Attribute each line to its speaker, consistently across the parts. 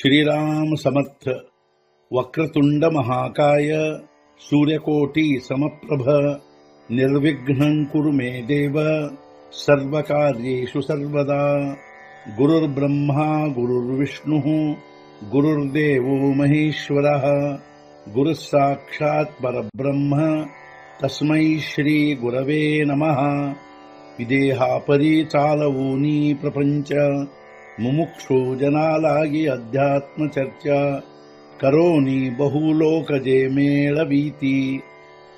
Speaker 1: श्रीराम समर्थ। वक्रतुंड महाकाय सूर्यकोटि समप्रभ निर्विघ्नं कुरु मे देव सर्वकार्येषु सर्वदा। गुरुर्ब्रह्मा गुरुर्विष्णुः गुरुर्देवो महेश्वरः गुरुः साक्षात् परब्रह्म तस्मै श्री गुरवे नमः। विदेहापरि चालवूनी प्रपंच मुमुक्षु जनालागी अध्यात्म चर्चा करोनी बहुलोकजे मेळवीती।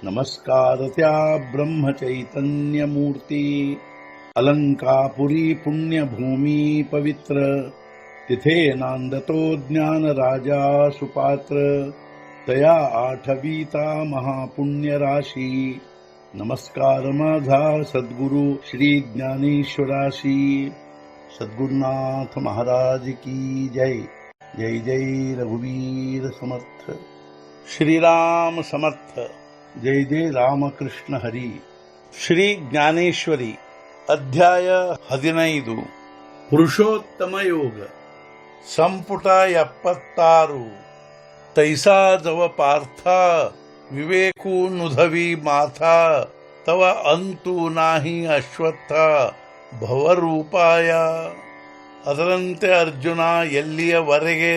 Speaker 1: नमस्कार त्या ब्रह्म चैतन्य मूर्ती अलंकापुरी पुण्यभूमी पवित्र तिथे नांदतो ज्ञान राजा सुपात्र तया आठवीता महापुण्य राशी। नमस्कार माझा सद्गुरु श्री ज्ञानेश्वराशी। सद्गुरुनाथ महाराज की जय। जय जय रघुवीर समर्थ। श्रीराम समर्थ। जय जय रामकृष्ण हरी। ಶ್ರೀ ಜ್ಞಾನೇಶ್ವರಿ ಅಧ್ಯಾಯ 15 ಪುರುಷೋತ್ತಮ ಯೋಗ ಸಂಪುಟ 76 ತೈಸಾ ಜವ ಪಾರ್ಥ ವಿವೇಕು ನುಧವಿ ಮಾಥಾ ತವ ಅಂತೂ ನಾಹಿ ಅಶ್ವತ್ಥ ಭವರೂಪಾಯ। ಅದರಂತೆ ಅರ್ಜುನ ಎಲ್ಲಿಯವರೆಗೆ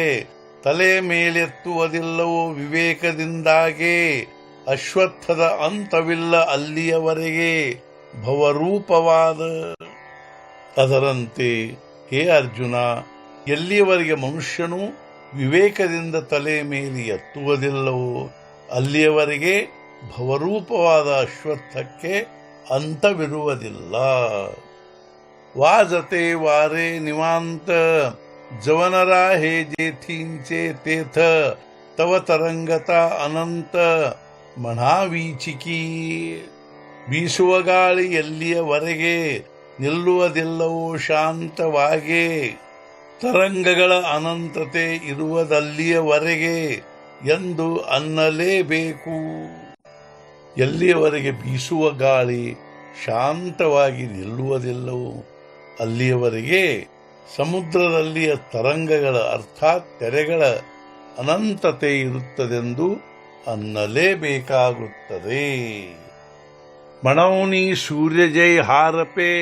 Speaker 1: ತಲೆ ಮೇಲೆತ್ತುವುದಿಲ್ಲವೋ ವಿವೇಕದಿಂದಾಗೆ ಅಶ್ವತ್ಥದ ಅಂತವಿಲ್ಲ ಅಲ್ಲಿಯವರೆಗೆ ಭವರೂಪವಾದ। ಅದರಂತೆ ಹೇ ಅರ್ಜುನ, ಎಲ್ಲಿಯವರೆಗೆ ಮನುಷ್ಯನು ವಿವೇಕದಿಂದ ತಲೆ ಮೇಲೆ ಎತ್ತುವುದಿಲ್ಲವೋ ಅಲ್ಲಿಯವರೆಗೆ ಭವರೂಪವಾದ ಅಶ್ವತ್ಥಕ್ಕೆ ಅಂತವಿರುವುದಿಲ್ಲ। वाजते वारे निवांत जवनरा हे जेथींचे तेथ तव तरंगता ಅನಂತ ಮಣಾವೀಚಿಕಿ। ಬೀಸುವ ಗಾಳಿ ಎಲ್ಲಿಯವರೆಗೆ ನಿಲ್ಲುವುದಿಲ್ಲವೋ ಶಾಂತವಾಗೆ ತರಂಗಗಳ ಅನಂತತೆ ಇರುವುದಲ್ಲಿಯವರೆಗೆ ಎಂದು ಅನ್ನಲೇಬೇಕು। ಎಲ್ಲಿಯವರೆಗೆ ಬೀಸುವ ಗಾಳಿ ಶಾಂತವಾಗಿ ನಿಲ್ಲುವುದಿಲ್ಲವೋ ಅಲ್ಲಿಯವರೆಗೆ ಸಮುದ್ರದಲ್ಲಿಯ ತರಂಗಗಳ ಅರ್ಥಾತ್ ತೆರೆಗಳ ಅನಂತತೆ ಇರುತ್ತದೆಂದು ಅನ್ನಲೇಬೇಕಾಗುತ್ತದೆ। ಮಣೌನಿ ಸೂರ್ಯಜೈ ಹಾರಪೆ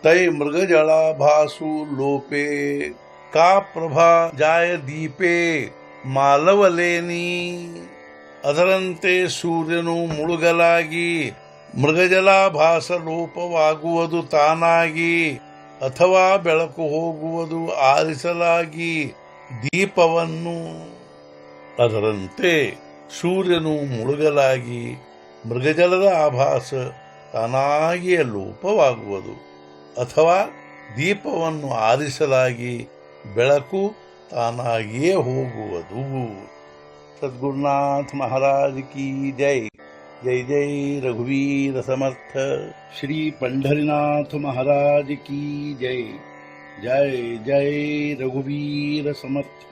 Speaker 1: ತೈ ಮೃಗಜಳಾಭಾಸು ಲೋಪೆ ಕಾ ಪ್ರಭಾ ಜಾಯ ದೀಪೆ ಮಾಲವಲೇನಿ। ಅದರಂತೆ ಸೂರ್ಯನು ಮುಳುಗಲಾಗಿ ಮೃಗಜಲಾಭಾಸ ಲೋಪವಾಗುವುದು ತಾನಾಗಿ, ಅಥವಾ ಬೆಳಕು ಹೋಗುವುದು ಆರಿಸಲಾಗಿ ದೀಪವನ್ನು। ಅದರಂತೆ ಸೂರ್ಯನು ಮುಳುಗಲಾಗಿ ಮೃಗಜಲದ ಆಭಾಸ ತಾನಾಗಿಯೇ ಲೋಪವಾಗುವುದು, ಅಥವಾ ದೀಪವನ್ನು ಆರಿಸಲಾಗಿ ಬೆಳಕು ತಾನಾಗಿಯೇ ಹೋಗುವುದು। ಸದ್ಗುರುನಾಥ ಮಹಾರಾಜ್ ಕಿ ಜೈ। जय जय रघुवीर समर्थ। श्री पंढरीनाथ महाराज की जय। जय जय रघुवीर समर्थ।